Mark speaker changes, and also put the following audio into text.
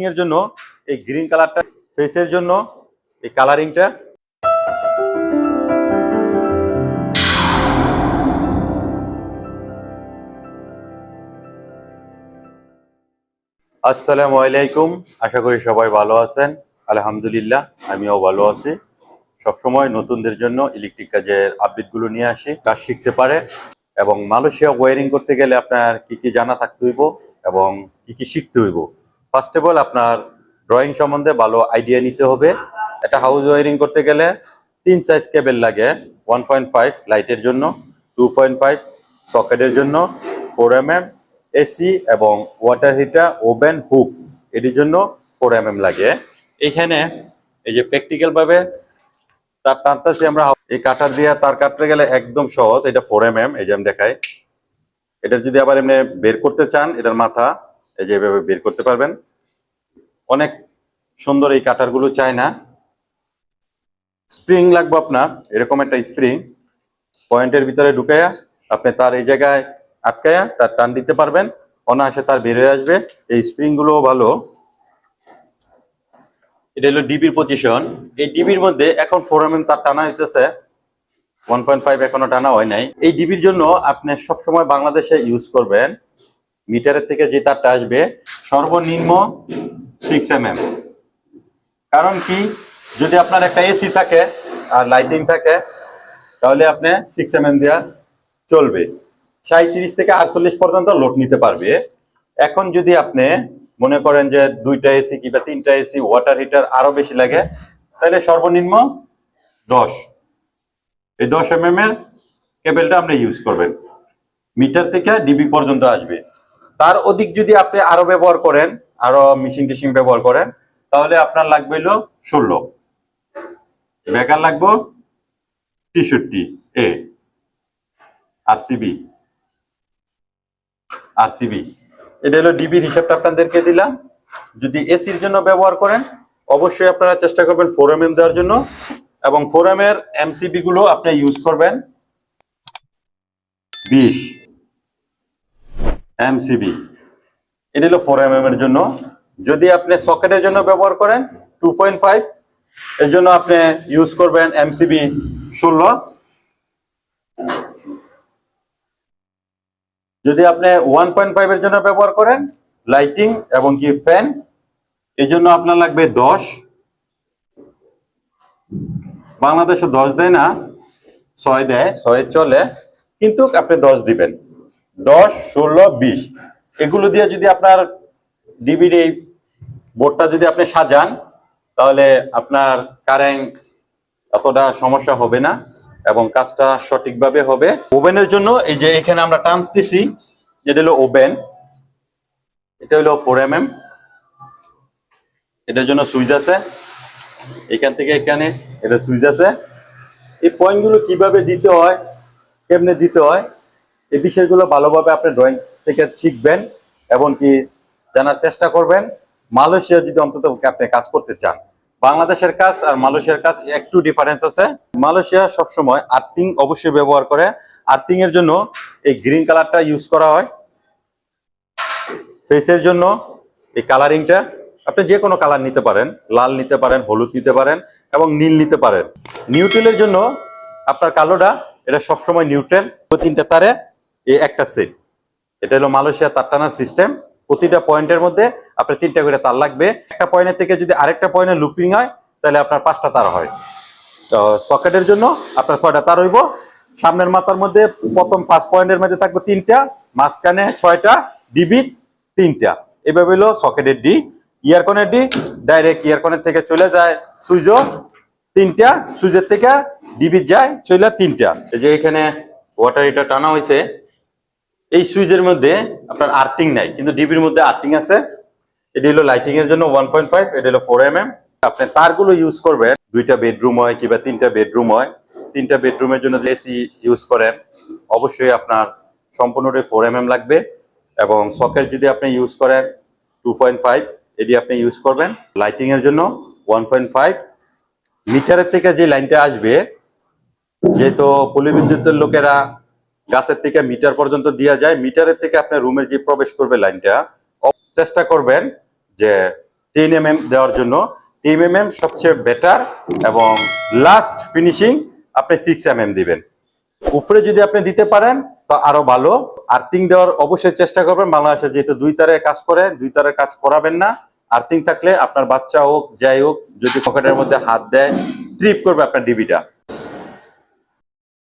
Speaker 1: এর জন্য এই গ্রিন কালারটা, ফেসের জন্য এই কালারিংটা। আসসালামু আলাইকুম, আশা করি সবাই ভালো আছেন। আলহামদুলিল্লাহ, আমিও ভালো আছি। সবসময় নতুনদের জন্য ইলেকট্রিক কাজের আপডেটগুলো নিয়ে আসি, কাজ শিখতে পারে। এবং মালয়েশিয়া ওয়্যারিং করতে গেলে আপনার কি কি জানা থাকতে হইব এবং কি কি শিখতে হইব। ফার্স্ট অফ অল, আপনার ড্রয়িং সম্বন্ধে ভালো আইডিয়া নিতে হবে। একটা হাউস ওয়্যারিং করতে গেলে 3 সাইজ কেবল লাগে। 1.5 লাইটের জন্য, 2.5 সকেটের জন্য, 4mm এসি এবং ওয়াটার হিটার, ওভেন, হুক এটির জন্য 4mm লাগে। এখানে এই যে প্র্যাকটিক্যাল ভাবে তার টানতেছি আমরা, এই কাটার দিয়ে তার কাটতে গেলে একদম সহজ। এটা 4mm, এই যে আমি দেখাই। এটা যদি আবার এমনি বের করতে চান, এটার মাথা এই যে এভাবে বের করতে পারবেন। অনেক সুন্দর এই কাটার গুলো, চায় না। স্প্রিং লাগবে আপনার, এরকম একটা স্প্রিং পয়েন্টের ভিতরে ঢুকাইয়া আপনি তার এই জায়গায় আটকায়া তার টান দিতে পারবেন, অনায়াসে তার বেরিয়ে আসবে। এই স্প্রিং গুলো ভালো। এটা হলো ডিবির পজিশন। এই ডিবির মধ্যে এখন 4mm তার টানা হইতেছে, 1.5 এখনো টানা হয় নাই। এই ডিবির জন্য আপনি সবসময় বাংলাদেশে ইউজ করবেন মিটারের থেকে যে তারটা আসবে সর্বনিম্ন 6mm। কারণ কি, যদি আপনার একটা এসি থাকে আর লাইটিং থাকে তাহলে আপনি 6mm দেওয়া চলবে। 37 থেকে 48 পর্যন্ত লোড নিতে পারবে। এখন যদি আপনি মনে করেন যে 2টা এসি কিংবা 3টা এসি, ওয়াটার হিটার আরো বেশি লাগে, তাহলে সর্বনিম্ন 10, এই 10mm এর কেবলটা আপনি ইউজ করবেন। মিটার থেকে ডিবি পর্যন্ত আসবে। তার অধিক যদি আপনি আরো ব্যবহার করেন, আরো মেশিন টেশিন ব্যবহার করেন, তাহলে আপনার লাগবে হলো 16, বেকার লাগবে 63 এ আরসিবি। এটা হলো ডিবির হিসাবটা আপনাদেরকে দিলাম। যদি এসির জন্য ব্যবহার করেন, অবশ্যই আপনারা চেষ্টা করবেন 4mm দেওয়ার জন্য, এবং 4mm এর এমসিবি গুলো আপনি ইউজ করবেন 20 এমসিবি। এটা হলো 4mm এর জন্য। যদি আপনি সকেটের জন্য ব্যবহার করেন 2.5, এর জন্য আপনি ইউজ করবেন এমসিবি 16। যদি আপনি 1.5 এর জন্য ব্যবহার করেন, লাইটিং এবং কি ফ্যান, এই জন্য আপনার লাগবে 10। বাংলাদেশে 10 দেয় না, 6 দেয়, 6 চলে, কিন্তু আপনি 10 দিবেন। 10, 16, 20 এগুলো দিয়ে যদি আপনার ডিবির এই বোর্ডটা যদি আপনি সাজান, তাহলে আপনার কারেন্ট অতটা সমস্যা হবে না এবং কাজটা সঠিকভাবে হবে। ওভেনের জন্য এই যে এখানে আমরা টানতেছি, যেটা হলো ওভেন, এটা হলো 4mm। এটার জন্য সুইচ আছে, এখান থেকে এখানে এটা সুইচ আছে। এই পয়েন্টগুলো কিভাবে দিতে হয়, কেমনে দিতে হয়, এই বিষয়গুলো ভালোভাবে আপনি ড্রয়িং থেকে শিখবেন এবং কি জানার চেষ্টা করবেন। মালয়েশিয়া যদি অন্তত আপনি কাজ করতে চান, বাংলাদেশের কাজ আর মালয়েশিয়ার কাজ একটু ডিফারেন্স আছে। মালয়েশিয়া সবসময় আর্থিং অবশ্যই ব্যবহার করে। আর্থিং এর জন্য এই গ্রিন কালারটা ইউজ করা হয়। ফেসের জন্য এই কালারিংটা আপনি যে কোনো কালার নিতে পারেন, লাল নিতে পারেন, হলুদ নিতে পারেন এবং নীল নিতে পারেন। নিউট্রালের জন্য আপনার কালোটা, এটা সবসময় নিউট্রাল। 3টা তারে এই একটা সেট। এটা হলো মালয়েশিয়া তার টানার সিস্টেম। প্রতিটা পয়েন্টের মধ্যে আপনার 3টা করে তার লাগবে। একটা পয়েন্টের থেকে যদি আরেকটা পয়েন্টে লুপিং হয়, তাহলে আপনার 5টা তার হয়। তো সকেটের জন্য আপনার 6টা তার হইব। সামনের মাথার মধ্যে প্রথম ফার্স্ট পয়েন্টের মধ্যে থাকবে 3টা, মাঝখানে 6টা, ডিবি 3টা। এভাবে হলো সকেটের ডি। ইয়ারকনের ডি ডাইরেক্ট ইয়ারকনের থেকে চলে যায় সুইচও 3টা, সুইচের থেকে ডিবি যায় চলে 3টা। এই যে এখানে ওয়াটার হিটার টানা হয়েছে, এই সুইচের মধ্যে আপনার আর্থিং নাই, কিন্তু ডিবির মধ্যে আর্থিং আছে। এটি হলো লাইটিং এর জন্য 1.5, এটা হলো 4mm। আপনি তারগুলো ইউজ করবেন, 2টা বেডরুম হয় কিংবা 3টা বেডরুম হয়। 3টা বেডরুমের জন্য এসি ইউজ করেন, অবশ্যই আপনার সম্পূর্ণটাই 4mm লাগবে। এবং সকেট যদি আপনি ইউজ করেন 2.5, এটি আপনি ইউজ করবেন। লাইটিং এর জন্য 1.5। মিটারের থেকে যে লাইনটা আসবে, যেহেতু পল্লীবিদ্যুতের লোকেরা গাছের থেকে মিটার পর্যন্ত দেওয়া যায়, মিটারের থেকে আপনার রুমের যে প্রবেশ করবে লাইনটা, চেষ্টা করবেন যে 10 mm দেওয়ার জন্য 10 mm সবচেয়ে বেটার, এবং লাস্ট ফিনিশিং আপনি 6 mm দিবেন। উপরে যদি আপনি দিতে পারেন তো আরো ভালো। আর্থিং দেওয়ার অবশ্যই চেষ্টা করবেন। বাংলাদেশে যেহেতু 2 তারে কাজ করে, 2 তারের কাজ করাবেন না। আর্থিং থাকলে আপনার বাচ্চা হোক যাই হোক, যদি পকেটের মধ্যে হাত দেয় ট্রিপ করবে আপনার ডিবিটা।